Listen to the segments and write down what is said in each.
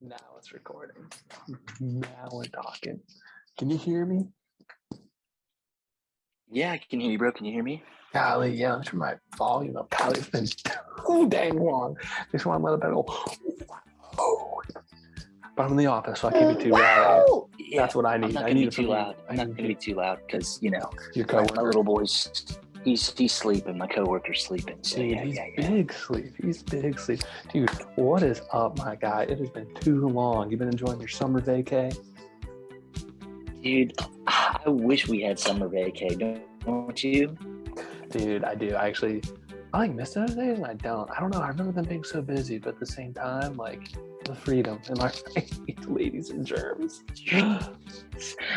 Now it's recording. Now we're talking. Can you hear me? Yeah, I can hear you, bro. Can you hear me? Golly, yeah, let's turn my volume up. Golly, it's been too dang long. Just want to let it go. Oh. But I'm in the office, so I can't be too loud. Yeah, that's what I need. I'm not I gonna need be it from too you. loud. I'm not gonna be too loud because Your my coworker. little boy's he's sleeping. My coworker's sleeping. So Dude, he's big sleep. He's big sleep. Dude, what is up, my guy? It has been too long. You've been enjoying your summer vacay? Dude, I wish we had summer vacay. Don't you? Dude, I do. I miss those days and I don't. I don't know. I remember them being so busy, but at the same time, like the freedom and my ladies and germs.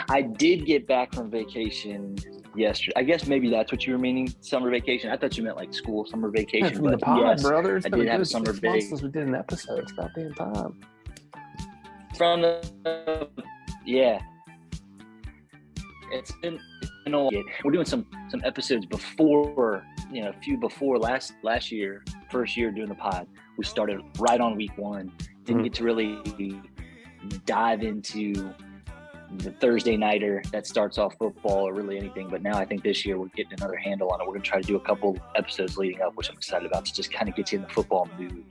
I did get back from vacation yesterday. I guess maybe that's what you were meaning, summer vacation. I thought you meant like school summer vacation. From the pod, yes, brother. It's I been did a have good summer 6 months vacation. since we did an episode. It's about damn time. It's been old. We're doing some episodes before, a few before last year, first year doing the pod. We started right on week 1. Didn't get to really dive into the Thursday nighter that starts off football or really anything. But now I think this year we're getting another handle on it. We're going to try to do a couple episodes leading up, which I'm excited about, to just kind of get you in the football mood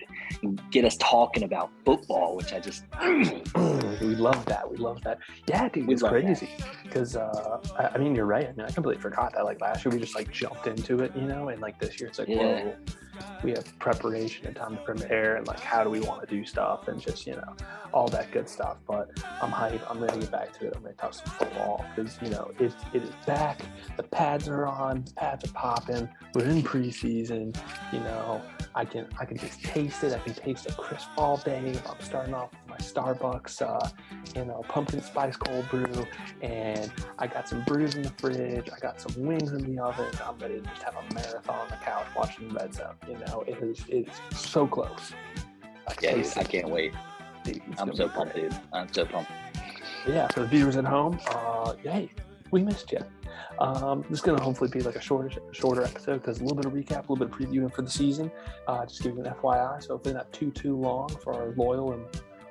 and get us talking about football, which I just we love that. Yeah, dude, it's crazy because I mean, you're right. I mean, I completely forgot that. Like last year, we just like jumped into it, and like this year, it's like, whoa, we have preparation and time to prepare, and like how do we want to do stuff, and just all that good stuff. But I'm hyped. I'm ready to get back to it. I'm ready to talk some football because it is back. The pads are on. The pads are popping. We're in preseason. I can just taste it. I can taste a crisp all day. I'm starting off with my Starbucks, pumpkin spice cold brew, and I got some brews in the fridge. I got some wings in the oven. I'm ready to just have a marathon on the couch watching the Red Zone. It is so close. I can't wait. Dude, I'm so pumped, dude. I'm so pumped. Yeah, for the viewers at home, hey, we missed you. This is going to hopefully be like a shorter episode because a little bit of recap, a little bit of previewing for the season. Just giving an FYI, so hopefully not too long for our loyal and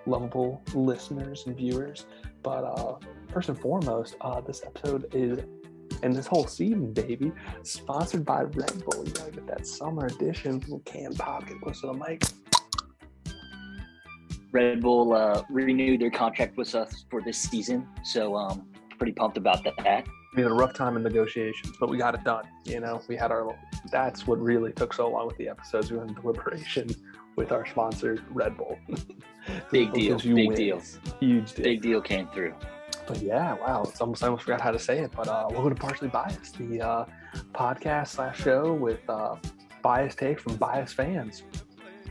lovable listeners and viewers. But first and foremost, this episode is, and this whole season, baby, sponsored by Red Bull. You gotta get that summer edition, little can pop, get close to the mic. Red Bull renewed their contract with us for this season, so pretty pumped about that. We had a rough time in negotiations, but we got it done. We had that's what really took so long with the episodes. We were in deliberation with our sponsor, Red Bull. Big deal. Huge deal. Big deal came through. But yeah, wow, I almost forgot how to say it, but welcome to Partially Biased, the podcast / show with biased takes from biased fans.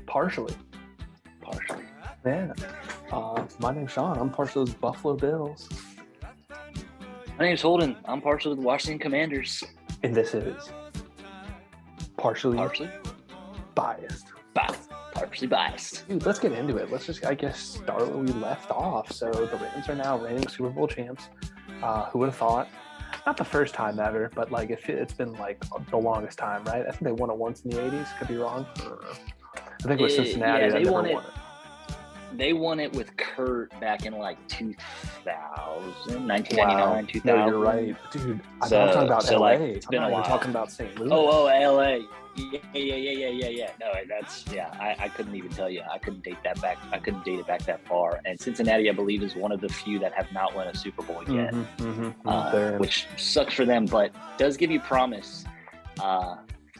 Partially. Yeah. My name's Sean. I'm partial to those Buffalo Bills. My name's Holden. I'm partial to the Washington Commanders. And this is Partially Biased. Partially biased. Dude, let's get into it. Let's just, I guess, start where we left off. So the Rams are now reigning Super Bowl champs. Who would have thought? Not the first time ever, but like it's been like the longest time, right? I think they won it once in the 80s. Could be wrong. I think it was Cincinnati that never won it. They won it with Kurt back in like 1999, wow. 2000. No, you're right. Dude, I'm talking about LA. It's been I'm not a even while. talking about St. Louis. Oh, LA. Yeah. No, I couldn't even tell you. I couldn't date that back. I couldn't date it back that far. And Cincinnati, I believe, is one of the few that have not won a Super Bowl yet, which sucks for them, but does give you promise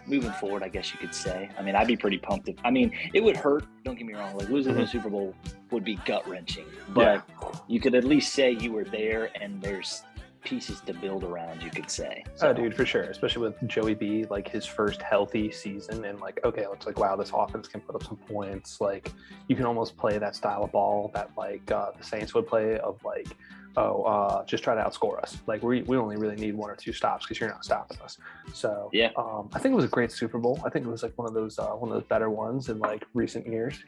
moving forward, I guess you could say. I mean, I'd be pretty pumped. It would hurt. Don't get me wrong. Like losing the Super Bowl would be gut wrenching, but you could at least say you were there, and there's pieces to build around, you could say. So. Oh, dude, for sure. Especially with Joey B, like his first healthy season, and like, okay, it's like, wow, this offense can put up some points. Like, you can almost play that style of ball that like the Saints would play, of like, just try to outscore us. Like, we only really need 1 or 2 stops because you're not stopping us. So yeah, I think it was a great Super Bowl. I think it was like one of those better ones in like recent years.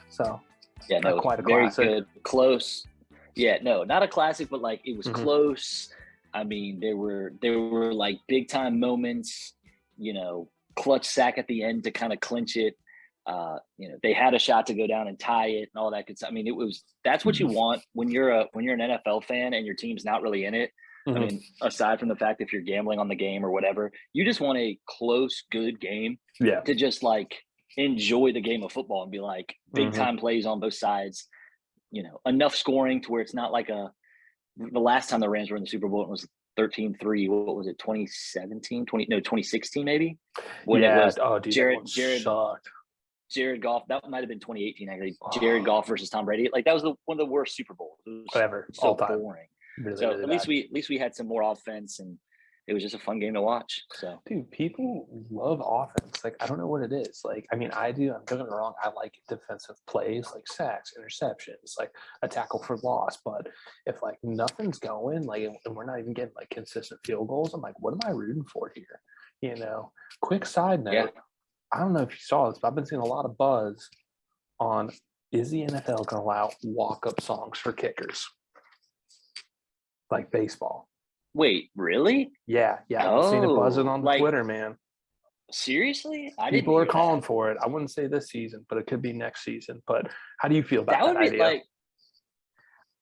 So yeah, no, quite a very classic. Good, close. Yeah, no, not a classic, but like it was close. I mean, there were like big time moments, clutch sack at the end to kind of clinch it. They had a shot to go down and tie it and all that good stuff. I mean, that's what you want when you're an NFL fan and your team's not really in it. I mean, aside from the fact if you're gambling on the game or whatever, you just want a close, good game to just like enjoy the game of football and be like big time plays on both sides, enough scoring to where it's not like the last time the Rams were in the Super Bowl, it was 13-3. What was it? 2016 maybe? When it was Jared Goff. That might have been 2018 actually. Jared Goff versus Tom Brady. Like that was one of the worst Super Bowls. It was ever. So all time. boring. Really, so really at least we had some more offense, and it was just a fun game to watch. So dude, people love offense. Like I don't know what it is. Like I mean, I do. I'm don't get me wrong. I like defensive plays, like sacks, interceptions, like a tackle for loss. But if like nothing's going, like and we're not even getting like consistent field goals, I'm like, what am I rooting for here? Quick side note. Yeah. I don't know if you saw this, but I've been seeing a lot of buzz on is the NFL going to allow walk-up songs for kickers? Like baseball. Wait, really? Yeah. I've seen it buzzing on Twitter, man. Seriously? People are calling for it. I wouldn't say this season, but it could be next season. But how do you feel about that would be idea? like,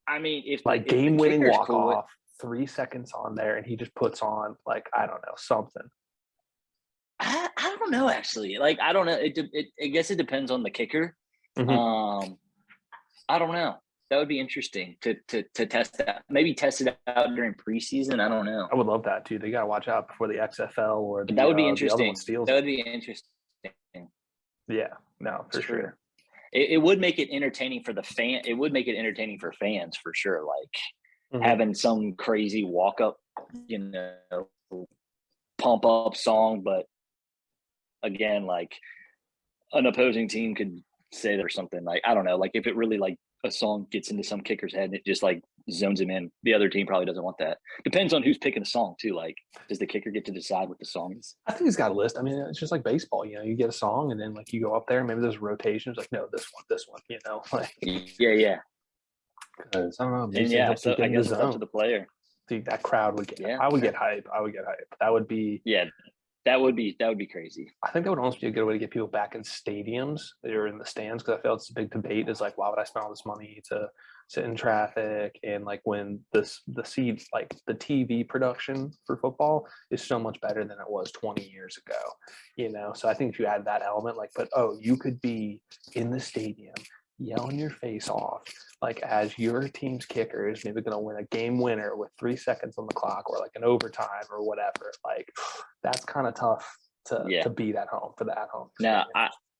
I mean, if like game-winning walk-off, 3 seconds on there, and he just puts on like, I don't know, something. I don't know, actually. Like, I don't know. I guess it depends on the kicker. I don't know. That would be interesting to test that. Maybe test it out during preseason. I don't know. I would love that too. They got to watch out before the XFL or that would be interesting. The other one steals that would be interesting. Yeah, no, for sure. It would make it entertaining for the fan. It would make it entertaining for fans for sure. Like having some crazy walk up, pump up song, but again, like an opposing team could say that or something. Like I don't know. Like if it really like a song gets into some kicker's head and it just like zones him in, the other team probably doesn't want that. Depends on who's picking the song too. Like, does the kicker get to decide what the song is? I think he's got a list. I mean, it's just like baseball. You get a song and then like you go up there. Maybe there's rotations. Like, no, this one. Like, yeah. Because I don't know. So I guess it's up to the player. Dude, that crowd would get. I would get hype. That would be. Yeah. That would be crazy. I think that would almost be a good way to get people back in stadiums or in the stands, because I feel it's a big debate is like, why would I spend all this money to sit in traffic? And like when the TV production for football is so much better than it was 20 years ago, So I think if you add that element, like, you could be in the stadium yelling your face off, like as your team's kicker is maybe going to win a game winner with 3 seconds on the clock or like an overtime or whatever. Like that's kind of tough to beat at home for the at home. No,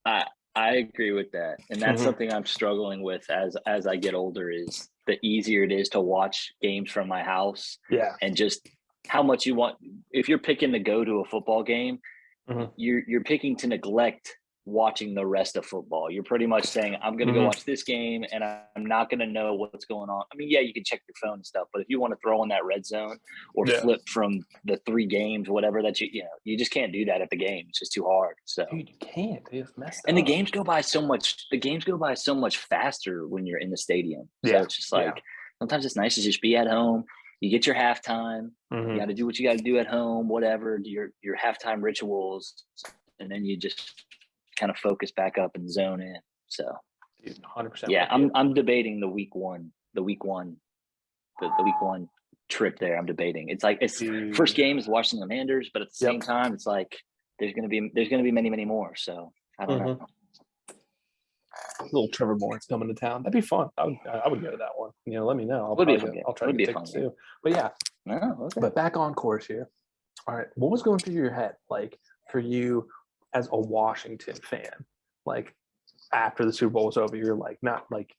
I agree with that. And that's something I'm struggling with as I get older is the easier it is to watch games from my house. Yeah. And just how much you want. If you're picking to go to a football game, you're picking to neglect watching the rest of football. You're pretty much saying, I'm going to go watch this game and I'm not going to know what's going on. I mean, yeah, you can check your phone and stuff, but if you want to throw in that red zone or flip from the 3 games, whatever that you just can't do that at the game. It's just too hard. So dude, you can't. It's messed up. And the games go by so much faster when you're in the stadium. So it's just like sometimes it's nice to just be at home. You get your halftime. You got to do what you got to do at home, whatever, your halftime rituals, and then you just kind of focus back up and zone in. So 100%. Yeah, I'm debating the week one trip there. I'm debating. It's like first game is Washington Commanders, but at the same time, it's like there's gonna be many, many more. So I don't know. Little Trevor Lawrence coming to town. That'd be fun. I would go to that one. Let me know. I'll try to get tickets too. But yeah. But back on course here. All right. What was going through your head, like for you as a Washington fan? Like after the Super Bowl was over, you're like not like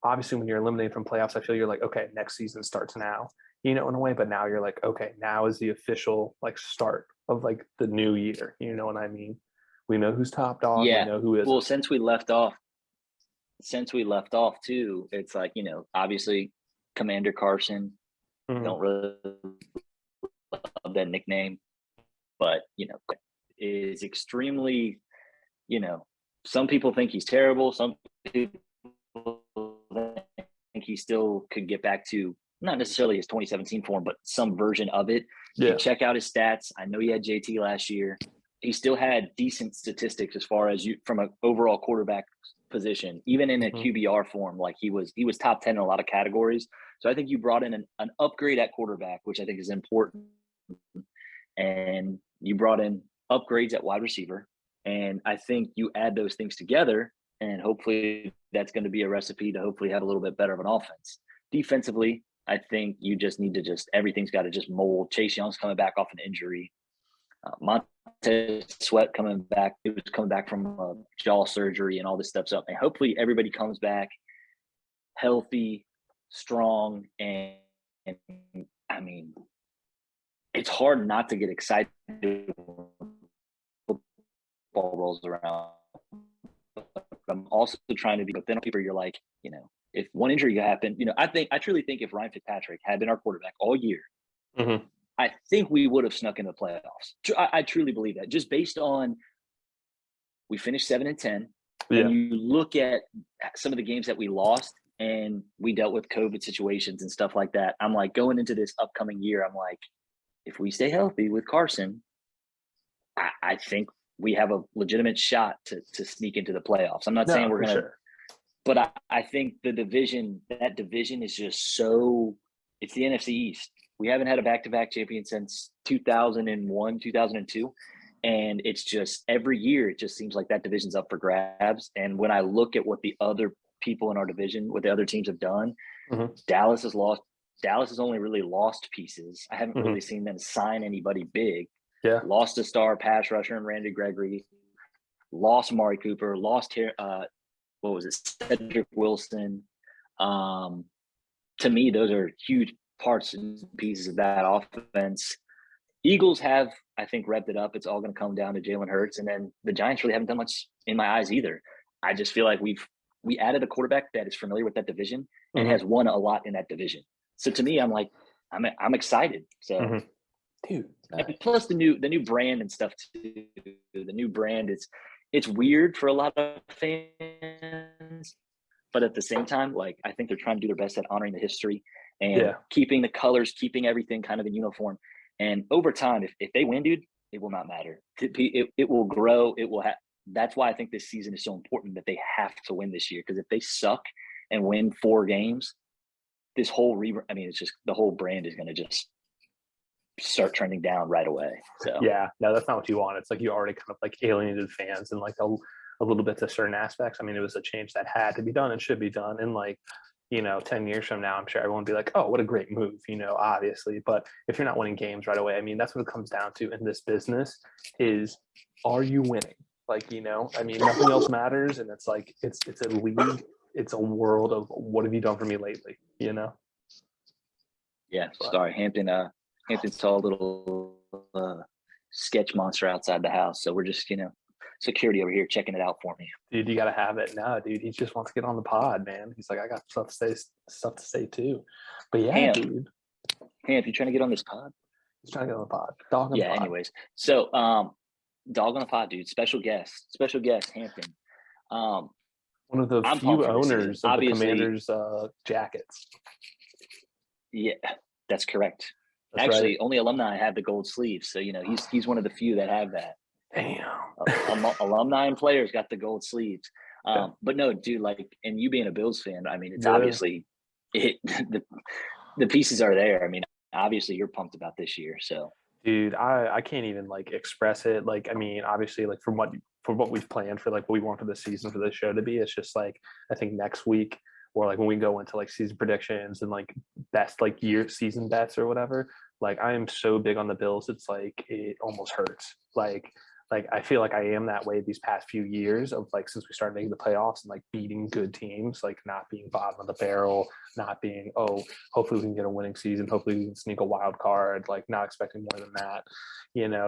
obviously when you're eliminated from playoffs, I feel you're like, okay, next season starts now, in a way. But now you're like, okay, now is the official like start of like the new year. You know what I mean? We know who's top dog. Yeah. We know who is. Well, since we left off too, it's like, obviously Commander Carson. Don't really love that nickname, but is extremely, some people think he's terrible. Some people think he still could get back to not necessarily his 2017 form, but some version of it. Yeah. You check out his stats. I know he had JT last year. he still had decent statistics as far as from an overall quarterback position, even in a QBR form. Like he was top 10 in a lot of categories. So I think you brought in an upgrade at quarterback, which I think is important. And you brought in upgrades at wide receiver. And I think you add those things together, and hopefully that's going to be a recipe to hopefully have a little bit better of an offense. Defensively, I think you just need to everything's got to just mold. Chase Young's coming back off an injury. Montez Sweat coming back. It was coming back from jaw surgery and all this stuff's up. And hopefully everybody comes back healthy, strong, and I mean, it's hard not to get excited when football rolls around. I'm also trying to be, but then people, you're like, if one injury happened, I truly think if Ryan Fitzpatrick had been our quarterback all year, I think we would have snuck into the playoffs. I truly believe that, just based on we finished 7-10. Yeah. And you look at some of the games that we lost, and we dealt with COVID situations and stuff like that. I'm like, going into this upcoming year, I'm like, if we stay healthy with Carson, I think we have a legitimate shot to sneak into the playoffs. I'm not saying we're going to, but I think that division is just so, it's the NFC East. We haven't had a back-to-back champion since 2001, 2002. And it's just every year, it just seems like that division's up for grabs. And when I look at what the other people in our division, what the other teams have done, Dallas has only really lost pieces. I haven't really seen them sign anybody big. Yeah. Lost a star pass rusher in Randy Gregory, lost Amari Cooper, lost Cedric Wilson. To me, those are huge parts and pieces of that offense. Eagles have, I think, revved it up. It's all going to come down to Jalen Hurts. And then the Giants really haven't done much in my eyes either. I just feel like we added a quarterback that is familiar with that division and has won a lot in that division. So to me, I'm like, I'm excited. So, dude, nice. And plus the new brand and stuff too. The new brand, it's weird for a lot of fans, but at the same time, like, I think they're trying to do their best at honoring the history and keeping the colors, keeping everything kind of in uniform. And over time, if they win, dude, it will not matter. It will grow. It will have. That's why I think this season is so important, that they have to win this year. Because if they suck and win 4 games, this whole it's just the whole brand is going to just start trending down right away. So yeah, no, that's not what you want. It's like you already kind of like alienated fans and like a little bit to certain aspects. I mean, it was a change that had to be done and should be done. And like, 10 years from now, I'm sure everyone will be like, oh, what a great move, obviously. But if you're not winning games right away, I mean, that's what it comes down to in this business is, are you winning? Like, I mean, nothing else matters. And it's like, it's a league. It's a world of what have you done for me lately, Yeah. But, sorry. Hampton saw a little sketch monster outside the house. So we're just, security over here checking it out for me. Dude, you got to have it. No, dude, he just wants to get on the pod, man. He's like, I got stuff to say too. But yeah, dude. Hamp, you trying to get on this pod? He's trying to get on the pod. Dog on the pod. Anyways. So, dog on the pod, dude. Special guest, Hampton. One of the few owners of the Commanders jackets. Yeah, that's correct. That's actually right. Only alumni have the gold sleeves, so he's one of the few that have that. Damn. Alumni and players got the gold sleeves. But no, dude, like, and you being a Bills fan, I mean, it's obviously the pieces are there. I mean, obviously you're pumped about this year. So, dude, I can't even like express it. Like, I mean, obviously, like for what we've planned for, like what we want for this season for this show to be, it's just like, I think next week, or like when we go into like season predictions and like best like season bets or whatever, like I am so big on the Bills. It's like, it almost hurts. Like I feel like I am that way these past few years of like, since we started making the playoffs and like beating good teams, like not being bottom of the barrel, not being, hopefully we can get a winning season. Hopefully we can sneak a wild card, like not expecting more than that,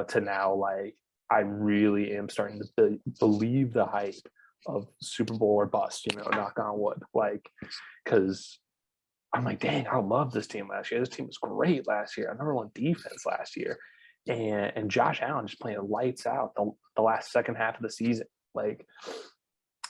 to now, like, I really am starting to believe the hype of Super Bowl or bust, knock on wood, like, cause I'm like, dang, I love this team last year. This team was great last year. I number 1 defense last year. And Josh Allen just playing lights out the last second half of the season. Like,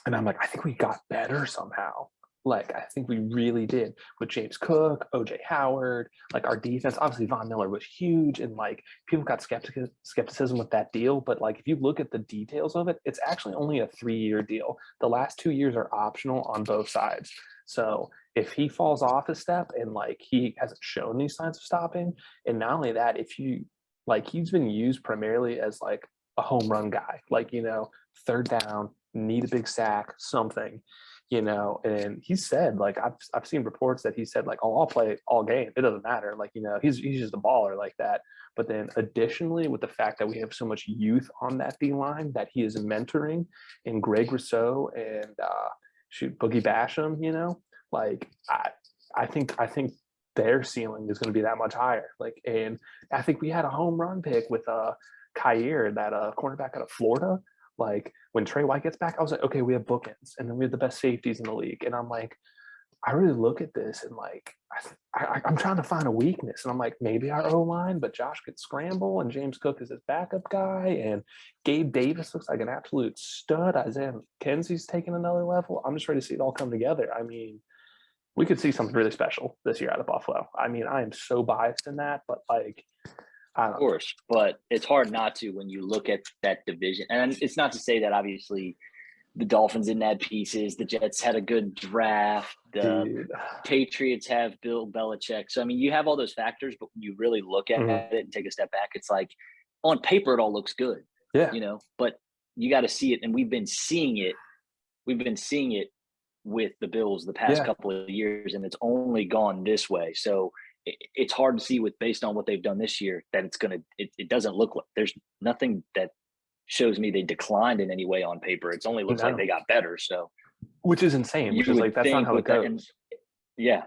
and I'm like, I think we got better somehow. Like, I think we really did with James Cook, OJ Howard, like our defense. Obviously, Von Miller was huge, and like people got skepticism with that deal. But like, if you look at the details of it, it's actually only a 3-year deal. The last 2 years are optional on both sides. So if he falls off a step and like he hasn't shown these signs of stopping, and not only that, if you like, he's been used primarily as like a home run guy, like, you know, third down, need a big sack, something, you know. And he said, like, I've seen reports that he said, like, oh, I'll play all game, it doesn't matter, like, you know, he's just a baller like that. But then additionally, with the fact that we have so much youth on that D line that he is mentoring in Greg Rousseau and Boogie Basham, you know, like I think their ceiling is going to be that much higher. Like, and I think we had a home run pick with Kyer, that cornerback out of Florida. Like, when Trey White gets back, I was like, okay, we have bookends, and then we have the best safeties in the league. And I'm like, I really look at this and like, I'm trying to find a weakness, and I'm like, maybe our O line, but Josh could scramble, and James Cook is his backup guy, and Gabe Davis looks like an absolute stud. Isaiah McKenzie's taking another level. I'm just ready to see it all come together. I mean, we could see something really special this year out of Buffalo. I mean, I am so biased in that, but like, I don't know. Of course, but it's hard not to when you look at that division. And it's not to say that obviously the Dolphins didn't add pieces. The Jets had a good draft. The Patriots have Bill Belichick. So, I mean, you have all those factors, but when you really look at it and take a step back, it's like on paper, it all looks good. Yeah. You know, but you got to see it. And we've been seeing it. We've been seeing it with the Bills the past couple of years, and it's only gone this way. So it's hard to see based on what they've done this year that it's going to – it doesn't look like – there's nothing that shows me they declined in any way on paper. It only looks like they got better. So, which is insane, which is like, that's not how it goes. Yeah.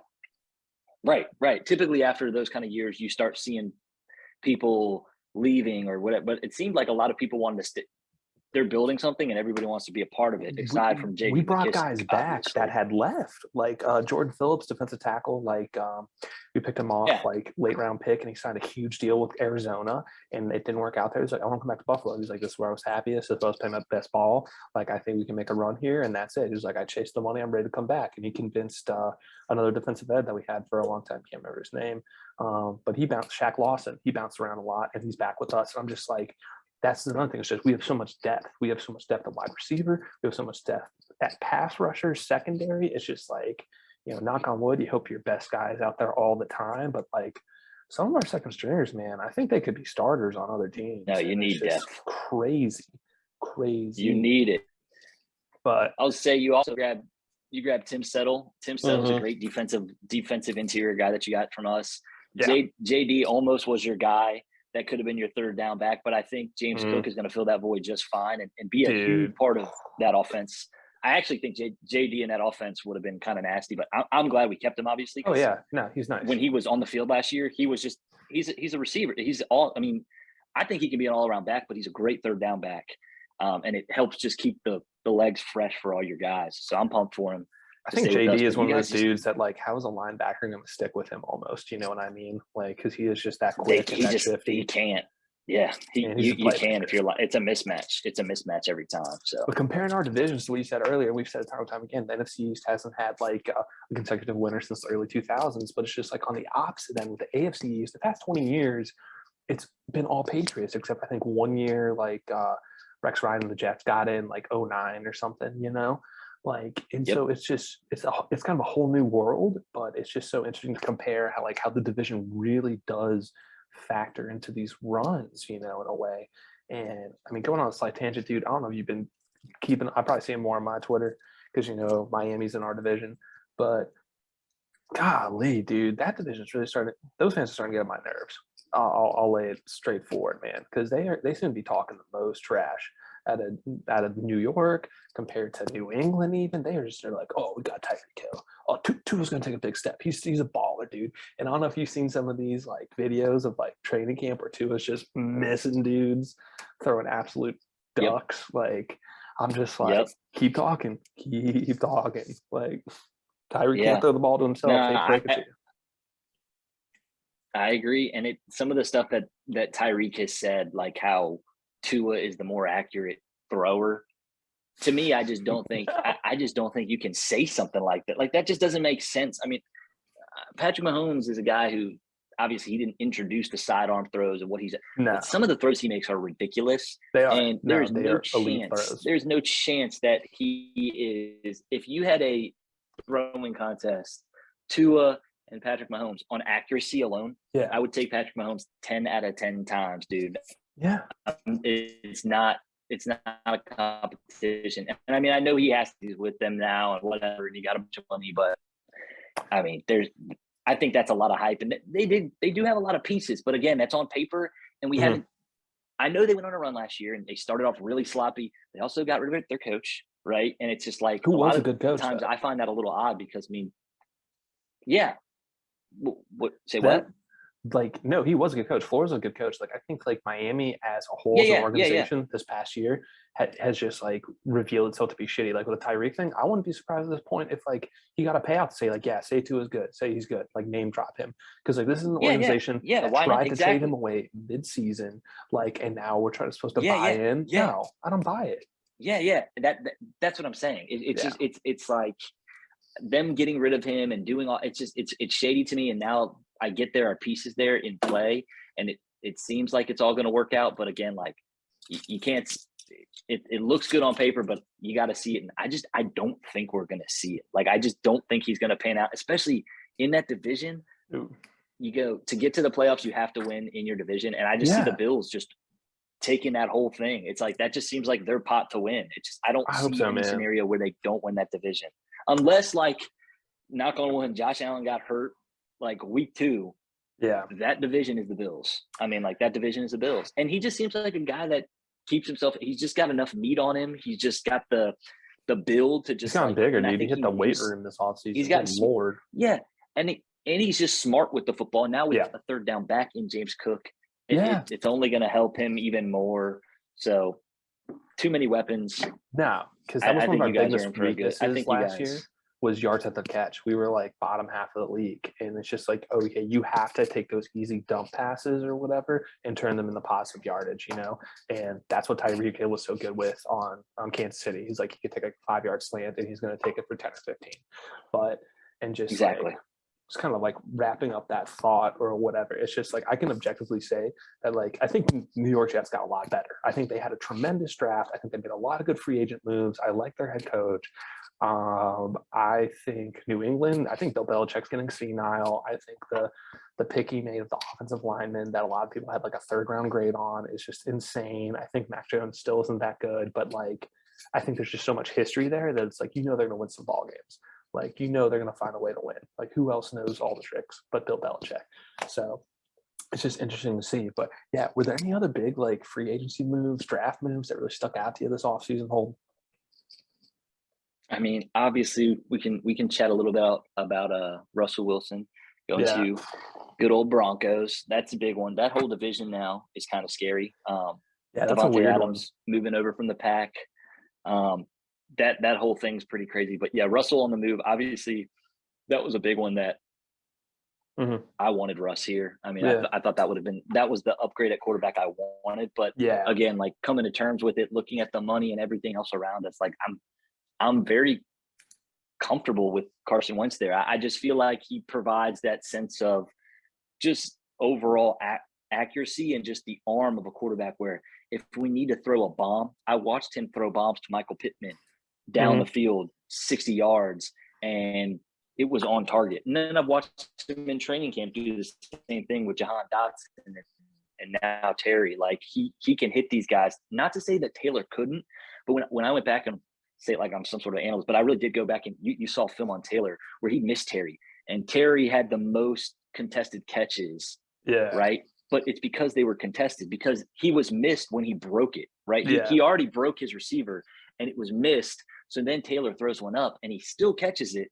Right. Typically after those kind of years, you start seeing people leaving or whatever, but it seemed like a lot of people wanted to stick. They're building something and everybody wants to be a part of it, aside from J.D. We brought McKissic, guys back that had left, like Jordan Phillips, defensive tackle. Like, we picked him off like late round pick, and he signed a huge deal with Arizona, and it didn't work out there. He's like, I want to come back to Buffalo. He's like, this is where I was happiest. This is where I was playing my best ball. Like, I think we can make a run here, and that's it. He's like, I chased the money. I'm ready to come back. And he convinced another defensive end that we had for a long time. Can't remember his name, but he bounced Shaq Lawson. He bounced around a lot, and he's back with us. And I'm just like, that's another thing. It's just we have so much depth. We have so much depth at wide receiver. We have so much depth at pass rushers, secondary. It's just like, you know, knock on wood, you hope your best guys out there all the time. But like, some of our second stringers, man, I think they could be starters on other teams. No, you need depth. Crazy. You need it. But I'll say you grabbed Tim Settle. Tim Settle's a great defensive interior guy that you got from us. Yeah. JD almost was your guy. That could have been your third down back, but I think James Cook is going to fill that void just fine and be a huge part of that offense. I actually think JD in that offense would have been kind of nasty, but I'm glad we kept him, obviously. Oh, yeah. No, he's nice. When he was on the field last year, he was just – he's a receiver. I think he can be an all-around back, but he's a great third down back, and it helps just keep the legs fresh for all your guys. So I'm pumped for him. I think JD is one of those dudes that, like, how is a linebacker going to stick with him almost? You know what I mean? Like, because he is just that quick and that shifty. He can't. Yeah, you can if you're like, it's a mismatch. It's a mismatch every time. So, but comparing our divisions to what you said earlier, we've said it time and time again, the NFC East hasn't had like a consecutive winner since the early 2000s, but it's just like on the opposite end with the AFC East, the past 20 years, it's been all Patriots, except I think 1 year, like Rex Ryan and the Jets got in like 2009 or something, you know? Like, and so it's just, it's kind of a whole new world, but it's just so interesting to compare how the division really does factor into these runs, you know, in a way. And I mean, going on a slight tangent, dude, I don't know if you've been keeping, I probably see him more on my Twitter because, you know, Miami's in our division, but golly, dude, that division's really those fans are starting to get on my nerves. I'll lay it straight forward, man, because they seem to be talking the most trash out of New York compared to New England. Even they're like, oh, we got Tyreek Hill. Oh, Tua's gonna take a big step. He's a baller, dude. And I don't know if you've seen some of these like videos of like training camp where Tua's just missing dudes, throwing absolute ducks. Like, I'm just like, keep talking. Like, Tyreek can't throw the ball to himself. I agree. And some of the stuff that Tyreek has said, like how Tua is the more accurate thrower, to me, I just don't think I just don't think you can say something like that. Like that just doesn't make sense. I mean, Patrick Mahomes is a guy who obviously he didn't introduce the sidearm throws and what he's. No, but some of the throws he makes are ridiculous. they are. And No, there's they no are elite chance. throws. There's no chance that he is. If you had a throwing contest, Tua and Patrick Mahomes on accuracy alone, Yeah, I would take Patrick Mahomes 10 out of 10 times, dude. yeah. It's not a competition. And I mean, I know he has to with them now and whatever, and he got a bunch of money, but I mean, I think that's a lot of hype, and they do have a lot of pieces, but again, that's on paper, and we haven't. I know they went on a run last year, and they started off really sloppy. They also got rid of their coach, right? And it's just like Who was a good coach? Times though? I find that a little odd because I mean, yeah. What say That, what? Like, no, he was a good coach. Flores was a good coach. Like, I think like Miami as a whole, as an organization, this past year has just like revealed itself to be shitty. Like with the Tyreek thing, I wouldn't be surprised at this point if like he got a payout to say like, yeah, say Tua is good, say he's good, like name drop him, because like this is an organization that tried to trade him away mid-season, like, and now we're supposed to buy in. No, I don't buy it. Yeah. That's what I'm saying. It's just it's like them getting rid of him and doing all. It's just it's shady to me. And now I get there are pieces there in play, and it seems like it's all going to work out. But again, like you can't. It looks good on paper, but you got to see it. And I don't think we're going to see it. Like I just don't think he's going to pan out, especially in that division. Ooh. You go to get to the playoffs, you have to win in your division, and I just see the Bills just taking that whole thing. It's like that just seems like their pot to win. It's just I don't see any scenario where they don't win that division, unless like knock on wood, Josh Allen got hurt like week 2. Yeah, that division is the Bills. I mean, like that division is the Bills, and he just seems like a guy that keeps himself. He's just got enough meat on him. He's just got the build to just. He's gotten bigger, dude. He hit the weight room this offseason. He's got Lord. Yeah, and he's just smart with the football. Now with a third down back in James Cook, it's only going to help him even more. So, too many weapons. No, because that was one of our biggest weaknesses last year. Was yards at the catch. We were like bottom half of the league, and it's just like, okay, you have to take those easy dump passes or whatever and turn them into positive yardage, you know. And that's what Tyreek Hill was so good with on Kansas City. He's like, he could take like 5-yard slant and he's going to take it for 10 or 15. But and just like, it's kind of like wrapping up that thought or whatever. It's just like I can objectively say that like I think New York Jets got a lot better. I think they had a tremendous draft. I think they made a lot of good free agent moves. I like their head coach. I think New England, I think Bill Belichick's getting senile. I think the pick he made of the offensive lineman that a lot of people had like a 3rd round grade on is just insane. I think Mac Jones still isn't that good, but like I think there's just so much history there that it's like, you know, they're going to win some ball games. Like, you know, they're going to find a way to win. Like, who else knows all the tricks but Bill Belichick? So it's just interesting to see. But yeah, were there any other big like free agency moves, draft moves that really stuck out to you this offseason, Holden? I mean, obviously, we can chat a little bit about Russell Wilson going to good old Broncos. That's a big one. That whole division now is kind of scary. That's Devontae a weird Adams moving over from the pack. That whole thing's pretty crazy. But yeah, Russell on the move. Obviously, that was a big one that I wanted Russ here. I mean, I thought that was the upgrade at quarterback I wanted. But again, like coming to terms with it, looking at the money and everything else around us, like I'm very comfortable with Carson Wentz there. I just feel like he provides that sense of just overall accuracy and just the arm of a quarterback where if we need to throw a bomb, I watched him throw bombs to Michael Pittman down the field 60 yards and it was on target. And then I've watched him in training camp do the same thing with Jahan Dotson and now Terry. Like he can hit these guys. Not to say that Taylor couldn't, but when I went back and say it like I'm some sort of analyst, but I really did go back and you saw film on Taylor where he missed Terry, and Terry had the most contested catches. Right. But it's because they were contested, because he was missed when he broke it. Right. He already broke his receiver and it was missed. So then Taylor throws one up and he still catches it.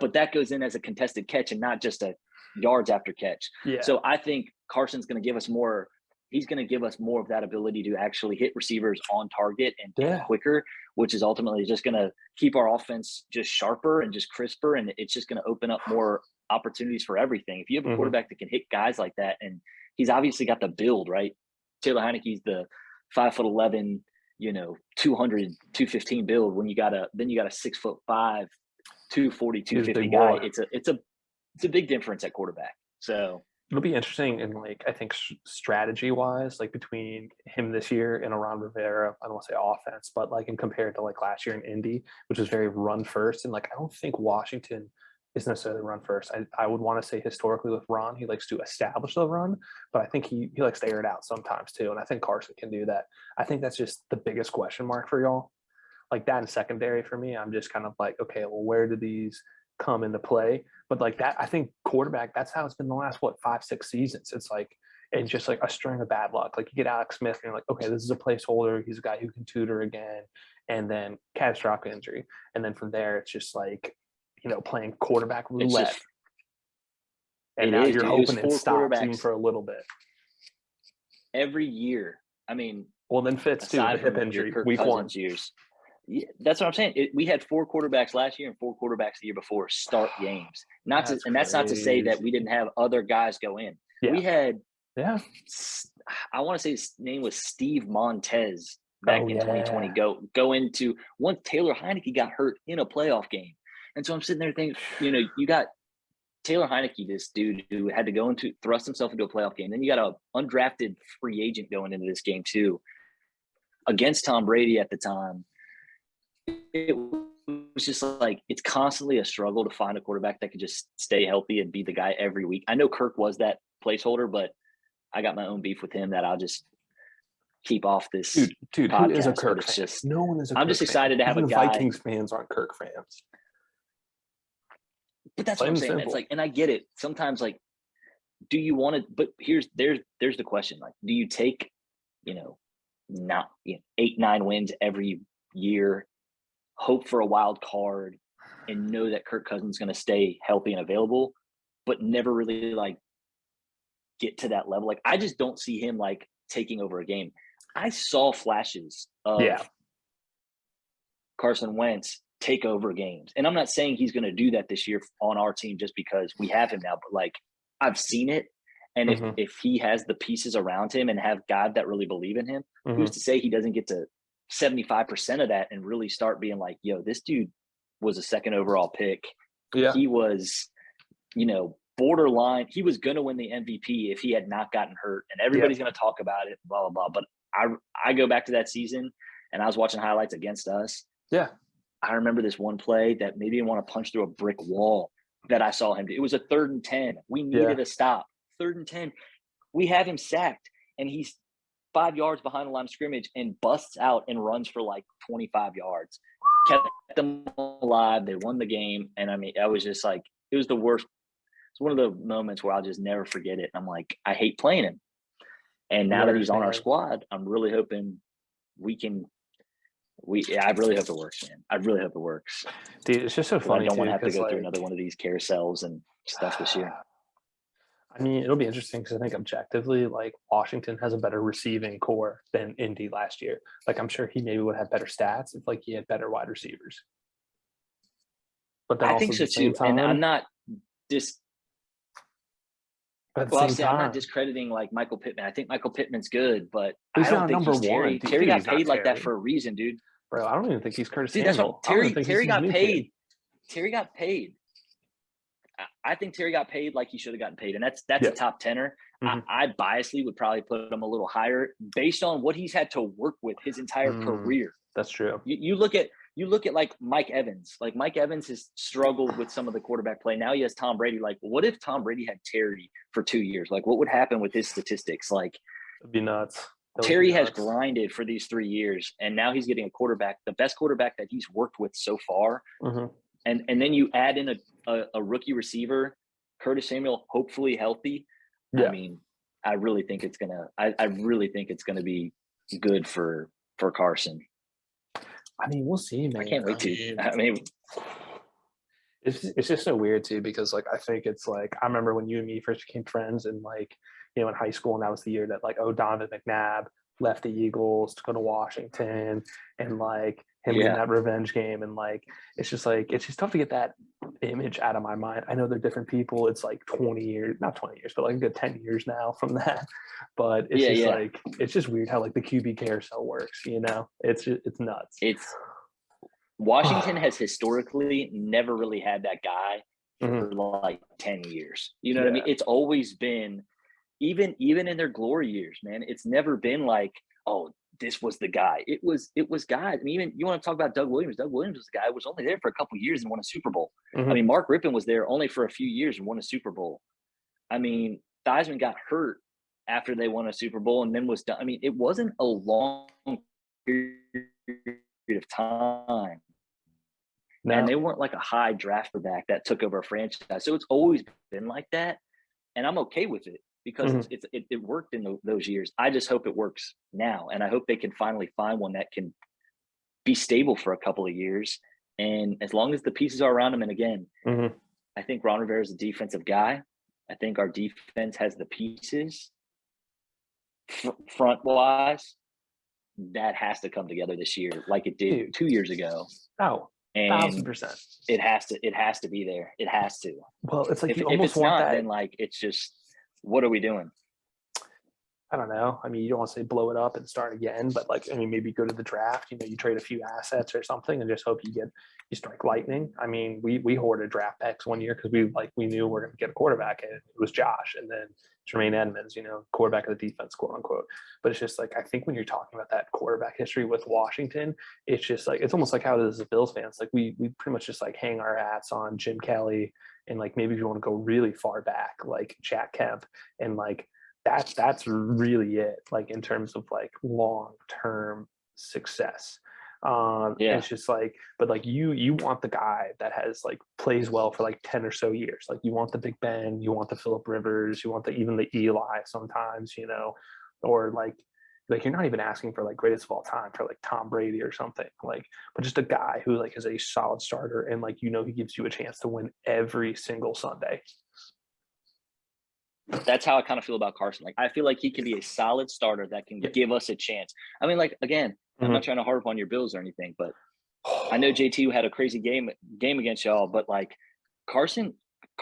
But that goes in as a contested catch and not just a yards after catch. So I think Carson's going to give us more. He's going to give us more of that ability to actually hit receivers on target and quicker, which is ultimately just going to keep our offense just sharper and just crisper. And it's just going to open up more opportunities for everything. If you have a quarterback that can hit guys like that, and he's obviously got the build, right? Taylor Heineke's the 5'11", 200, 215 build when you got a 6'5", 240, He was a 250 big guy. boy. It's a big difference at quarterback. So it'll be interesting in like I think strategy wise, like between him this year and Ron Rivera. I don't want to say offense, but like in compared to like last year in Indy, which was very run first, and like I don't think Washington is necessarily run first. I would want to say historically with Ron, he likes to establish the run, but I think he likes to air it out sometimes too, and I think Carson can do that. I think that's just the biggest question mark for y'all. Like that in secondary for me, I'm just kind of like, okay, well, where do these come into play? But like that, I think quarterback, that's how it's been the last, 5-6 seasons. It's like, and just like a string of bad luck. Like you get Alex Smith and you're like, okay, this is a placeholder. He's a guy who can tutor again. And then catastrophic injury. And then from there, it's just like, playing quarterback roulette. And now you're hoping it stops even for a little bit. Every year. I mean, well, then Fitz too, the hip injury, week 1. Years. Yeah, that's what I'm saying. We had 4 quarterbacks last year and 4 quarterbacks the year before start games. That's not to say that we didn't have other guys go in. Yeah. We had, I want to say his name was Steve Montez back in 2020. Go into once Taylor Heineke got hurt in a playoff game, and so I'm sitting there thinking, you got Taylor Heineke, this dude who had to thrust himself into a playoff game. Then you got an undrafted free agent going into this game too, against Tom Brady at the time. It was just like it's constantly a struggle to find a quarterback that could just stay healthy and be the guy every week. I know Kirk was that placeholder, but I got my own beef with him that I'll just keep off this. Dude, podcast, who is a Kirk fan? No one is a Kirk fan. I'm just excited to have a guy. Vikings fans aren't Kirk fans. But that's what I'm saying. It's like, and I get it. Sometimes, like, do you want to? But there's the question. Like, do you take, 8-9 wins every year, hope for a wild card, and know that Kirk Cousins is going to stay healthy and available, but never really like get to that level? Like, I just don't see him like taking over a game. I saw flashes of Carson Wentz take over games. And I'm not saying he's going to do that this year on our team just because we have him now, but like I've seen it. And if he has the pieces around him and have guys that really believe in him, who's to say he doesn't get to 75% of that and really start being like, yo, this dude was a second overall pick. Yeah. He was, borderline. He was going to win the MVP if he had not gotten hurt, and everybody's going to talk about it, blah, blah, blah. But I go back to that season and I was watching highlights against us. Yeah. I remember this one play that made me want to punch through a brick wall that I saw him do. It was a 3rd and 10. We needed a stop. 3rd and 10. We have him sacked, and he's 5 yards behind the line of scrimmage and busts out and runs for like 25 yards. Kept them alive. They won the game. And I mean, I was just like, it was the worst. It's one of the moments where I'll just never forget it. I'm like, I hate playing him. And now that he's on our squad, I'm really hoping I really hope it works, man. I really hope it works. Dude, it's just so funny. I don't want to have to go through another one of these carousels and stuff this year. I mean, it'll be interesting because I think objectively, like Washington has a better receiving core than Indy last year. Like I'm sure he maybe would have better stats if like he had better wide receivers. But then I think so too. And I'm not I'm not discrediting like Michael Pittman. I think Michael Pittman's good, but I don't think he's Terry. Terry got paid like that for a reason, dude. Bro, I don't even think he's Curtis Samuel. Samuel. Terry got paid. Terry got paid. I think Terry got paid like he should have gotten paid, and that's a top tenor. I biasly would probably put him a little higher based on what he's had to work with his entire career. That's true. You look at like Mike Evans. Like Mike Evans has struggled with some of the quarterback play. Now he has Tom Brady. Like, what if Tom Brady had Terry for 2 years? Like, what would happen with his statistics? Like, it'd be nuts. Terry has grinded for these 3 years, and now he's getting a quarterback, the best quarterback that he's worked with so far. And then you add in a rookie receiver, Curtis Samuel, hopefully healthy. Yeah. I mean, I really think it's gonna be good for Carson. I mean, we'll see, man. I can't wait to. I mean, it's just so weird too because like I think it's like I remember when you and me first became friends and like in high school, and that was the year that like Donovan McNabb left the Eagles to go to Washington, and like him getting that revenge game. And like, it's just tough to get that image out of my mind. I know they're different people. It's like 20 years, not 20 years, but like a good 10 years now from that. But it's like, it's just weird how like the QB carousel works, you know? It's nuts. Washington has historically never really had that guy for like 10 years. You know what I mean? It's always been, even in their glory years, man, it's never been like, oh, this was the guy. It was guys. I mean, even you want to talk about Doug Williams. Doug Williams was the guy who was only there for a couple of years and won a Super Bowl. I mean, Mark Rippon was there only for a few years and won a Super Bowl. I mean, Theismann got hurt after they won a Super Bowl and then was done. I mean, it wasn't a long period of time. No. And they weren't like a high drafter back that took over a franchise. So it's always been like that. And I'm okay with it because it worked in those years. I just hope it works now. And I hope they can finally find one that can be stable for a couple of years. And as long as the pieces are around him, and again, I think Ron Rivera is a defensive guy. I think our defense has the pieces front-wise. That has to come together this year like it did 2 years ago. Oh, and 1,000%. It has to be there. It has to. Well, it's like if it's want not, that. Then like it's just, what are we doing? I don't know. I mean, you don't want to say blow it up and start again, but like, I mean, maybe go to the draft. You know, you trade a few assets or something and just hope you strike lightning. I mean, we hoarded draft picks one year because we knew we were going to get a quarterback, and it was Josh, and then Jermaine Edmonds, you know, quarterback of the defense, quote unquote. But it's just like, I think when you're talking about that quarterback history with Washington, it's just like, it's almost like how it is as Bills fans. Like we pretty much just like hang our hats on Jim Kelly, and like maybe if you want to go really far back, like Jack Kemp, and like that's really it, like in terms of like long-term success. It's just like, but like you want the guy that has like plays well for like 10 or so years. Like you want the Big Ben, you want the Phillip Rivers, you want even the Eli sometimes, you know, or like you're not even asking for like greatest of all time for like Tom Brady or something, like, but just a guy who like is a solid starter and like, you know, he gives you a chance to win every single Sunday. That's how I kind of feel about Carson. Like, I feel like he can be a solid starter that can give us a chance. I mean, like, again, I'm not trying to harp on your Bills or anything, but I know JT had a crazy game against y'all, but like Carson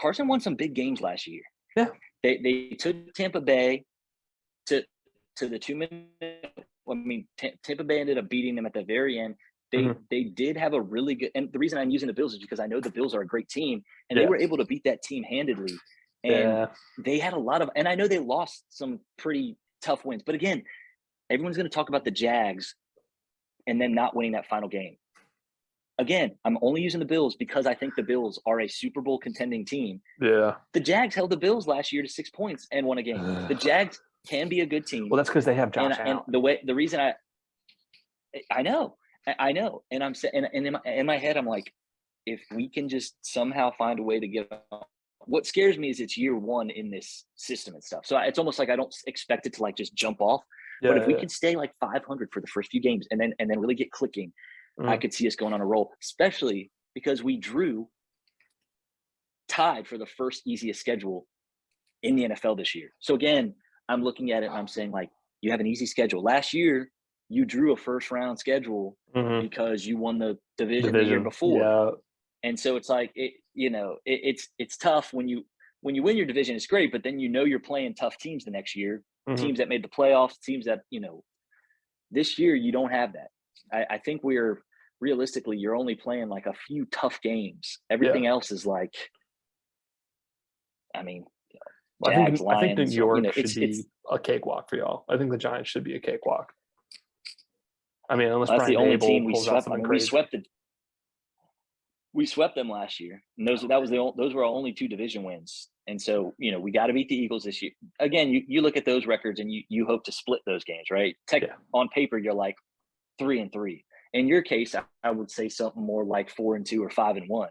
won some big games last year. Yeah. They took Tampa Bay to the 2 minute. I mean, Tampa Bay ended up beating them at the very end. They did have a really good, and the reason I'm using the Bills is because I know the Bills are a great team, and they were able to beat that team handedly. And they had a lot of, and I know they lost some pretty tough wins, but again, everyone's going to talk about the Jags and them not winning that final game. Again, I'm only using the Bills because I think the Bills are a Super Bowl contending team. Yeah. The Jags held the Bills last year to 6 points and won a game. The Jags can be a good team. Well, that's because they have Josh Allen. And the reason I know, and I'm saying, and in my head, I'm like, if we can just somehow find a way to get. What scares me is it's year one in this system and stuff. So it's almost like I don't expect it to like just jump off. But if we can stay like 500 for the first few games and then really get clicking, I could see us going on a roll, especially because we drew tied for the first easiest schedule in the NFL this year. So again, I'm looking at it and I'm saying like, you have an easy schedule. Last year, you drew a first round schedule because you won the division the year before. Yeah. And so it's like, it's tough when you win your division, it's great, but then you're playing tough teams the next year, teams that made the playoffs, teams that, this year you don't have that. I think realistically, you're only playing like a few tough games. Everything else is like, I mean, Jags, I think New Lions, York should be a cakewalk for y'all. I think the Giants should be a cakewalk. I mean, unless that's Brian the only Dable team we pulls swept. out something crazy. We swept them last year, and those were our only 2 division wins. And so, we got to beat the Eagles this year. Again, you look at those records and you hope to split those games, right? On paper, you're like 3-3. In your case, I would say something more like 4-2 or 5-1.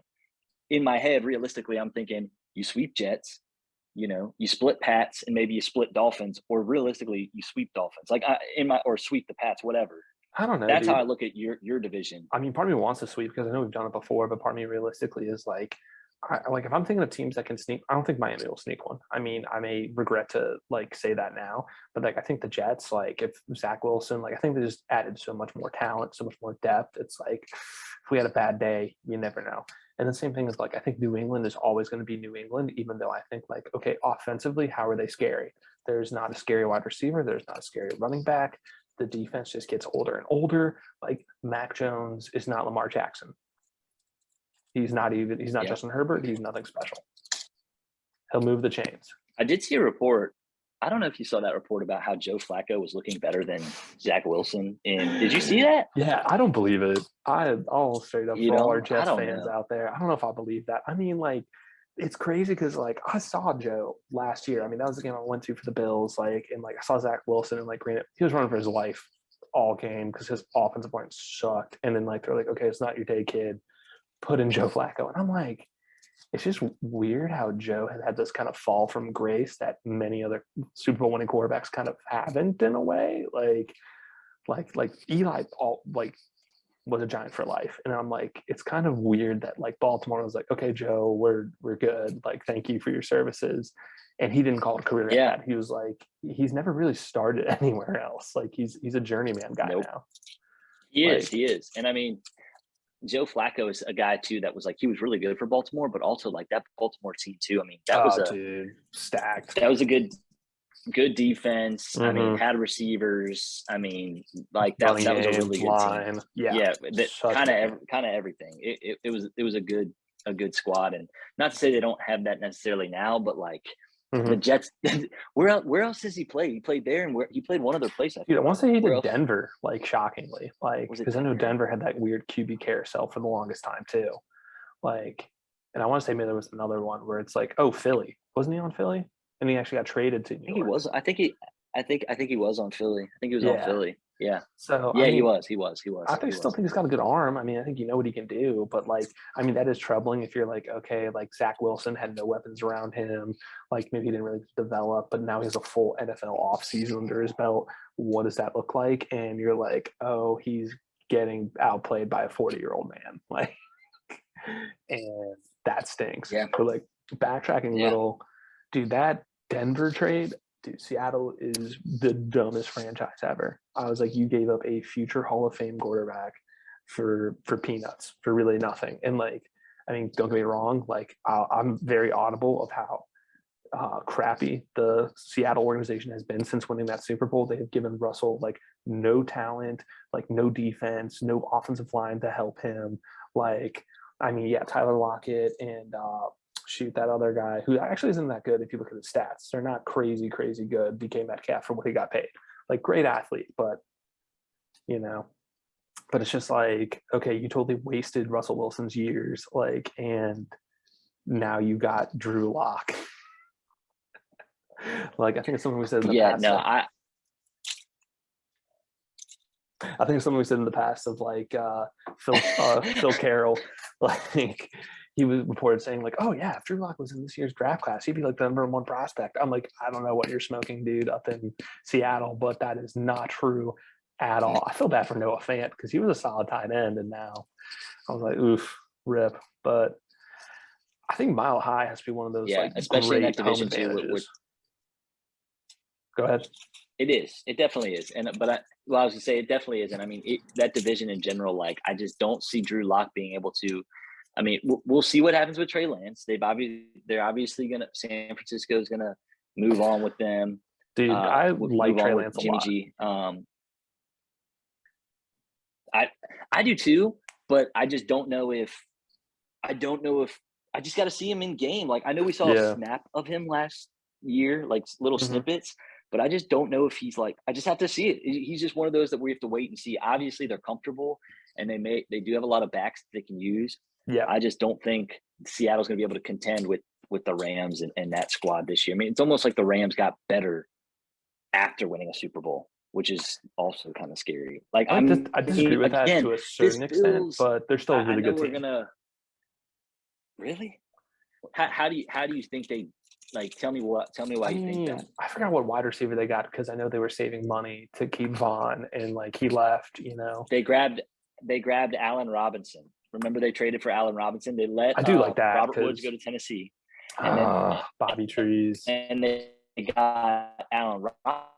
In my head, realistically, I'm thinking you sweep Jets, you split Pats, and maybe you split Dolphins, or realistically, you sweep Dolphins, or sweep the Pats, whatever. I don't know. That's how I look at your division. I mean, part of me wants to sweep because I know we've done it before, but part of me realistically is like, like if I'm thinking of teams that can sneak, I don't think Miami will sneak one. I mean, I may regret to like say that now, but like I think the Jets, like if Zach Wilson, like I think they just added so much more talent, so much more depth. It's like if we had a bad day, you never know. And the same thing is like I think New England is always going to be New England, even though I think like okay, offensively, how are they scary? There's not a scary wide receiver. There's not a scary running back. The defense just gets older and older. Like Mac Jones is not Lamar Jackson. He's not Justin Herbert. He's nothing special. He'll move the chains. I did see a report. I don't know if you saw that report about how Joe Flacco was looking better than Zach Wilson. And did you see that? Yeah, I don't believe it. I'll straight up for all our Jets fans know. out there. I don't know if I believe that. I mean, like, it's crazy because, like, I saw Joe last year. I mean, that was the game I went to for the Bills. Like, and, like, I saw Zach Wilson and, like, granted, he was running for his life all game because his offensive line sucked. And then, like, they're like, okay, it's not your day, kid. Put in Joe Flacco. And I'm like, it's just weird how Joe has had this kind of fall from grace that many other Super Bowl winning quarterbacks kind of haven't in a way. Like Eli was a Giant for life. And I'm like, it's kind of weird that like Baltimore was like, okay, Joe, we're good. Like, thank you for your services. And he didn't call it a career at that. He was like, he's never really started anywhere else. Like he's a journeyman guy now. He is. And I mean, Joe Flacco is a guy too that was like he was really good for Baltimore, but also like that Baltimore team too. I mean, that was stacked. That was a good defense. Mm-hmm. I mean, had receivers. I mean, like that was a really good team. Yeah, kind of everything. It was a good squad, and not to say they don't have that necessarily now, but like. Mm-hmm. The Jets. Where else does he play? He played there, and he played one other place. I want to say he did Denver. Like shockingly, like because I know Denver had that weird QB carousel for the longest time too. Like, and I want to say maybe there was another one where it's like, oh, Philly, wasn't he on Philly? And he actually got traded to New York. He was. I think he was on Philly. I think he was on Philly. Yeah. So yeah, I mean, he was. I still think he's got a good arm. I mean, I think you know what he can do, but like, I mean, that is troubling if you're like, okay, like Zach Wilson had no weapons around him, like maybe he didn't really develop, but now he has a full NFL offseason under his belt. What does that look like? And you're like, oh, he's getting outplayed by a 40-year-old man, like, and that stinks. Yeah. But like backtracking a little, dude, that Denver trade. Dude, Seattle is the dumbest franchise ever. I was like, you gave up a future Hall of Fame quarterback for peanuts, for really nothing. And like, I mean, don't get me wrong, like I'm very audible of how crappy the Seattle organization has been since winning that Super Bowl. They have given Russell like no talent, like no defense, no offensive line to help him. Like, I mean, yeah, Tyler Lockett and that other guy who actually isn't that good if you look at his stats. They're not crazy good. DK Metcalf for what he got paid. Like great athlete, but you know, but it's just like, okay, you totally wasted Russell Wilson's years, like, and now you got Drew Lock. Like I think it's something we said in the past. No, I think it's something we said in the past of like Phil Carroll, like he was reported saying like, oh yeah, if Drew Lock was in this year's draft class, he'd be like the number one prospect. I'm like, I don't know what you're smoking, dude, up in Seattle, but that is not true at all. I feel bad for Noah Fant because he was a solid tight end, and now I was like, oof, rip. But I think Mile High has to be one of those like especially great in that division home advantages. Too. Go ahead. It is. It definitely is. And I was gonna say it definitely is. And I mean that division in general, like I just don't see Drew Lock being able to. I mean, we'll see what happens with Trey Lance. They're obviously gonna. San Francisco's gonna move on with them. Dude, I like Trey Lance a lot. G. I do too, but I just don't know if. I just got to see him in game. Like I know we saw a snap of him last year, like little snippets, but I just don't know if he's like. I just have to see it. He's just one of those that we have to wait and see. Obviously, they're comfortable, and they do have a lot of backs that they can use. Yeah, I just don't think Seattle's going to be able to contend with the Rams and that squad this year. I mean, it's almost like the Rams got better after winning a Super Bowl, which is also kind of scary. Like I disagree with that to a certain extent, but they're still a really good team. Really? How do you think they like? Tell me why you think that. I forgot what wide receiver they got because I know they were saving money to keep Vaughn and like he left. You know, they grabbed Allen Robinson. Remember they traded for Allen Robinson? They let I do like that. Robert Woods go to Tennessee. And then Bobby Trees. And they got Allen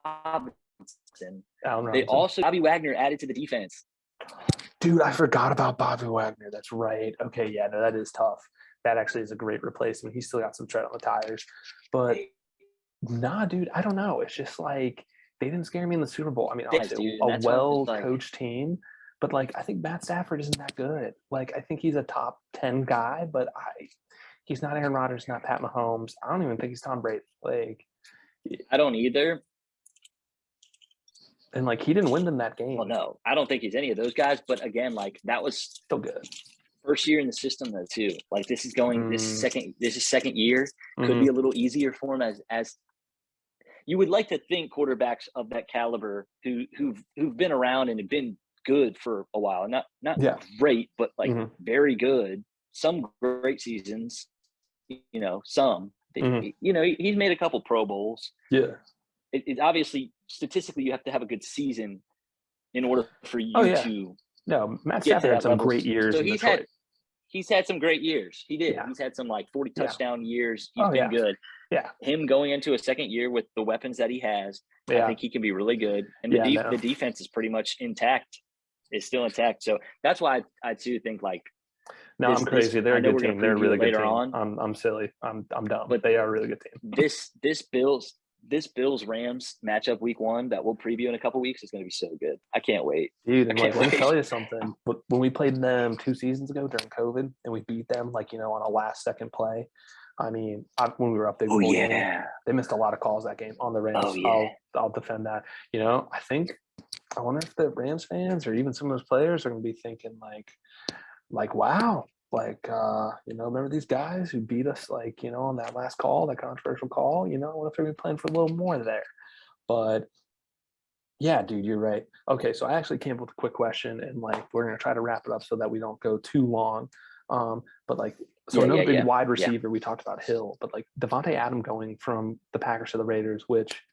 Robinson. They also Bobby Wagner added to the defense. Dude, I forgot about Bobby Wagner. That's right. Okay, yeah, no, that is tough. That actually is a great replacement. He's still got some tread on the tires. But nah, dude, I don't know. It's just like they didn't scare me in the Super Bowl. I mean, obviously, a well-coached team. But, like, I think Matt Stafford isn't that good. Like, I think he's a top 10 guy, but he's not Aaron Rodgers, not Pat Mahomes. I don't even think he's Tom Brady. Like, I don't either. And, like, he didn't win them that game. Well, no, I don't think he's any of those guys. But, again, like, that was still good. First year in the system, though, too. Like, this is second year. Could be a little easier for him as you would like to think quarterbacks of that caliber who've been around and have been good for a while. Not great, but, like, very good. Some great seasons, some. He's made a couple Pro Bowls. Yeah. It obviously, statistically, you have to have a good season in order for you to. No, Matt Stafford had some great years. So he's had some great years. He did. Yeah. He's had some 40 touchdown years. He's been good. Yeah. Him going into a second year with the weapons that he has, I think he can be really good. And the defense is pretty much intact. It's still intact. So that's why I too think No, I'm crazy. They're a good team. They're a really good team. I'm silly. I'm dumb. But they are a really good team. This Bills-Rams matchup week 1 that we'll preview in a couple weeks is going to be so good. I can't wait. Dude, let me tell you something. When we played them 2 seasons ago during COVID and we beat them on a last-second play, I mean, when we were up there, they missed a lot of calls that game on the Rams. I'll defend that. I wonder if the Rams fans or even some of those players are going to be thinking wow. Remember these guys who beat us, on that last call, that controversial call? What if they're going to be playing for a little more there? But, yeah, dude, you're right. Okay, so I actually came up with a quick question, and, we're going to try to wrap it up so that we don't go too long. Another big wide receiver, we talked about Hill, but, Devontae Adams going from the Packers to the Raiders, which –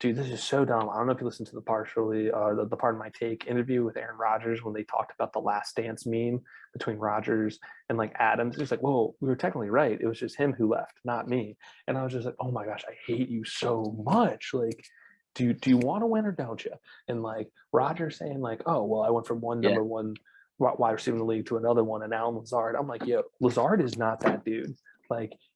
dude, this is so dumb. I don't know if you listened to the Pardon My Take interview with Aaron Rodgers when they talked about the Last Dance meme between Rodgers and Adams. It's well, we were technically right. It was just him who left, not me. And I was just oh my gosh, I hate you so much. Do you want to win or don't you? And Rodgers saying oh, well, I went from one number one wide receiver in the league to another one, and Alan Lazard. I'm yo, Lazard is not that dude.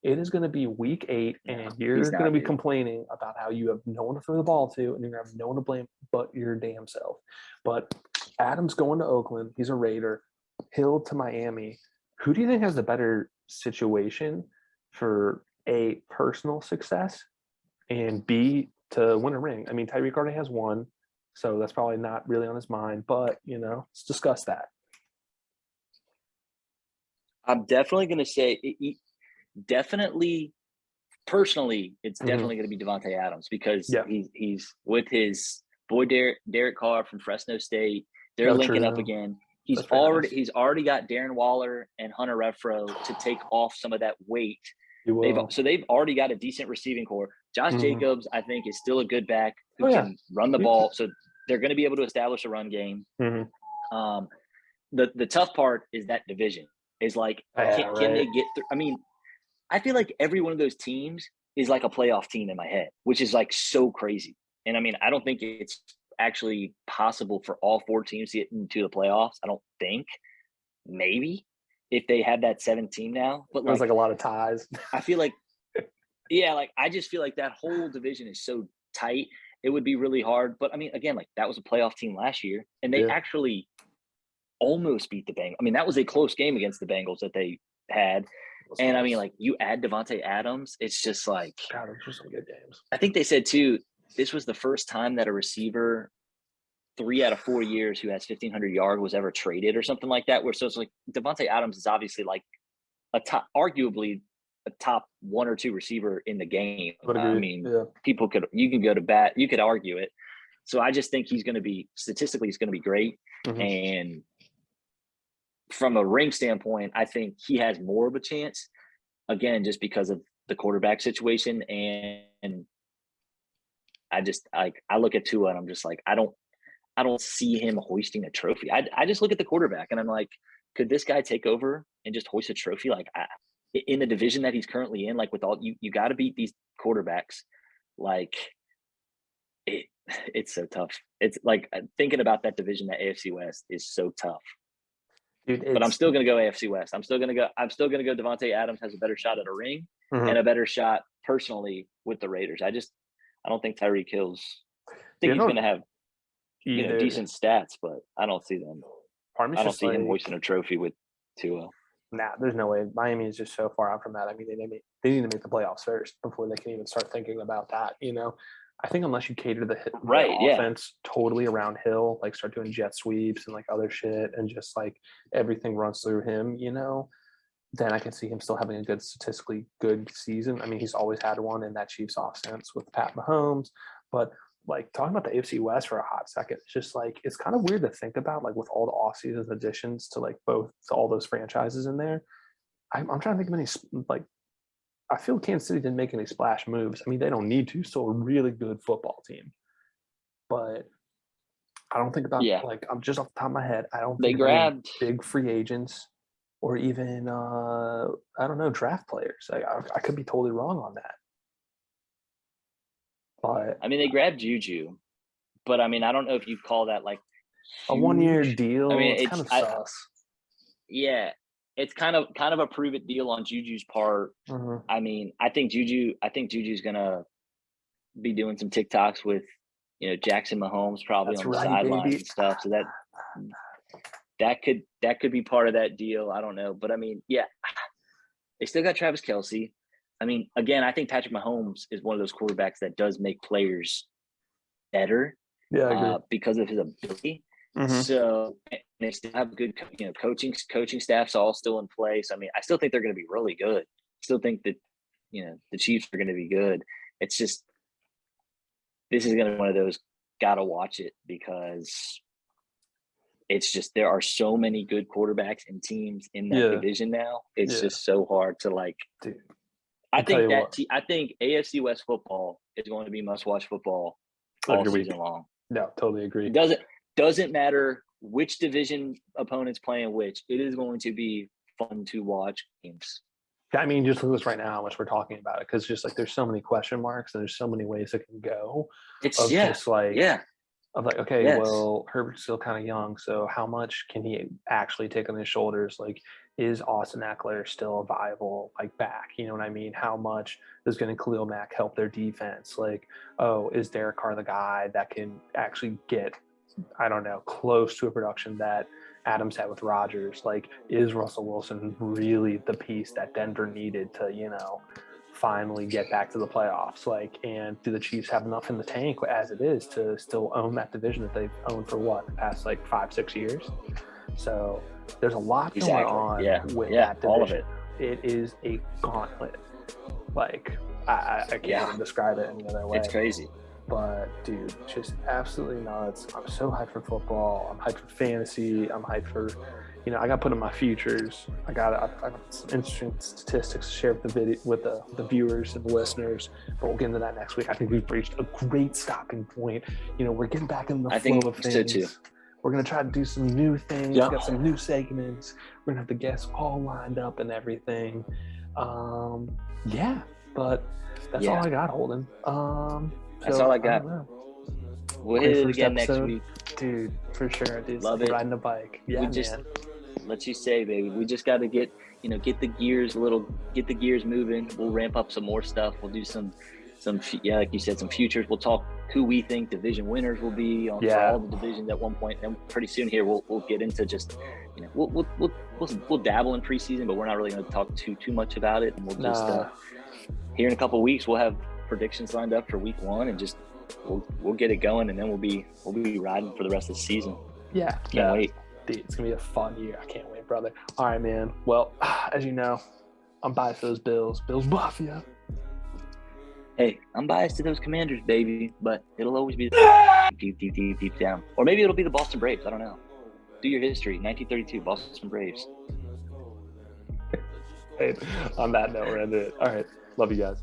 It is going to be week 8, and you're going to be complaining about how you have no one to throw the ball to, and you're going to have no one to blame but your damn self. But Adams going to Oakland, he's a Raider. Hill to Miami. Who do you think has the better situation for A, personal success, and B, to win a ring? I mean, Tyreek already has one, so that's probably not really on his mind, but, let's discuss that. I'm definitely going to say definitely personally it's definitely going to be Devontae Adams because he's with his boy Derek Carr from Fresno State. They're linking up again. He's already got Darren Waller and Hunter Renfrow to take off some of that weight. They've already got a decent receiving core. Josh Jacobs, I think, is still a good back who can run the ball. So they're going to be able to establish a run game. The tough part is that division is can they get through? I mean, I feel like every one of those teams is like a playoff team in my head, which is so crazy. And I mean, I don't think it's actually possible for all 4 teams to get into the playoffs. I don't think. Maybe if they had that 7 team now, but there's a lot of ties. I feel I just feel like that whole division is so tight. It would be really hard. But I mean, again, that was a playoff team last year, and they actually almost beat the Bengals. I mean, that was a close game against the Bengals that they had. And I mean, you add Devontae Adams, it's just God, those were some good games. I think they said too, this was the first time that a receiver 3 out of 4 years who has 1,500 yards was ever traded or something like that. So it's Devontae Adams is obviously arguably a top 1 or 2 receiver in the game. I mean, you can go to bat, you could argue it. So I just think he's going to be great. And from a ring standpoint, I think he has more of a chance, again, just because of the quarterback situation. And I just I look at Tua and I'm just I don't see him hoisting a trophy. I just look at the quarterback and I'm could this guy take over and just hoist a trophy? Like in the division that he's currently in, like with all you got to beat these quarterbacks. Like it's so tough. It's like thinking about that division, that AFC West is so tough. Dude, but I'm still gonna go AFC West. I'm still gonna go Devontae Adams has a better shot at a ring and a better shot personally with the Raiders. I don't think Tyreek Hill's. I think he's gonna have decent stats, but I don't see them. I don't see him hoisting a trophy with Tua. Nah, there's no way. Miami is just so far out from that. I mean, they need to make the playoffs first before they can even start thinking about that. I think unless you cater the offense totally around Hill, like start doing jet sweeps and like other shit, and just like everything runs through him, then I can see him still having a good, statistically good season. I mean, he's always had one in that Chiefs offense with Pat Mahomes. But like talking about the AFC West for a hot second, it's just like it's kind of weird to think about, like with all the offseason additions to like all those franchises in there. I'm trying to think of any like. I feel Kansas City didn't make any splash moves. I mean, they don't need to. Still a really good football team, but I don't think about like I'm just off the top of my head. I don't. Think they grabbed big free agents, or even I don't know, draft players. I could be totally wrong on that. But I mean, they grabbed Juju, but I mean, I don't know if you call that like a 1-year deal. I mean, it's kind of sus. Yeah. It's kind of a prove it deal on Juju's part. Mm-hmm. I mean, I think Juju's gonna be doing some TikToks with, Jackson Mahomes probably on the sidelines and stuff. So that could be part of that deal. I don't know, but I mean, yeah, they still got Travis Kelce. I mean, again, I think Patrick Mahomes is one of those quarterbacks that does make players better. Yeah, I agree. Because of his ability. Mm-hmm. So they still have good, coaching staffs all still in place. I mean, I still think they're going to be really good. I still think that, the Chiefs are going to be good. It's just, this is going to be one of those, got to watch it, because it's just, there are so many good quarterbacks and teams in that division now. It's just so hard to like, dude, I think AFC West football is going to be must-watch football all season long. No, totally agree. Doesn't matter which division opponents playing which. It is going to be fun to watch games. I mean, just look at this right now, how much we're talking about it, because just like there's so many question marks and there's so many ways it can go. Well, Herbert's still kind of young, so how much can he actually take on his shoulders? Like, is Austin Eckler still a viable back? You know what I mean? How much is going to Khalil Mack help their defense? Like, is Derek Carr the guy that can actually get, I don't know, close to a production that Adams had with Rodgers? Like, is Russell Wilson really the piece that Denver needed to, finally get back to the playoffs? Like, and do the Chiefs have enough in the tank as it is to still own that division that they've owned for the past 5-6 years? So there's a lot going on with that division. All of it. It is a gauntlet. Like, I can't even describe it any other way. It's crazy. But, dude, just absolutely nuts. I'm so hyped for football. I'm hyped for fantasy. I'm hyped for, I got put in my futures. I got some interesting statistics to share with the viewers and the listeners. But we'll get into that next week. I think we've reached a great stopping point. We're getting back in the flow of things. So too. We're going to try to do some new things. We've got some new segments. We're going to have the guests all lined up and everything. But that's all I got, Holden. That's all I got. We'll hit it again next week. Dude, for sure. Dude, love it. Riding a bike. Yeah, man. Let's just say, baby, we just got to get the gears moving. We'll ramp up some more stuff. We'll do some like you said, some futures. We'll talk who we think division winners will be for all the divisions at one point. And pretty soon here, we'll get into just, we'll dabble in preseason, but we're not really going to talk too much about it. And we'll just here in a couple of weeks, we'll have predictions lined up for week 1, and just we'll get it going, and then we'll be riding for the rest of the season. Can't wait. Dude, it's gonna be a fun year. I can't wait, brother. All right, man. Well, as you know, I'm biased to those Bills Mafia. Hey, I'm biased to those Commanders, baby, but it'll always be deep down, or maybe it'll be the Boston Braves. I don't know. Do your history. 1932 Boston Braves. Hey, on that note, we're ending it. All right, love you guys.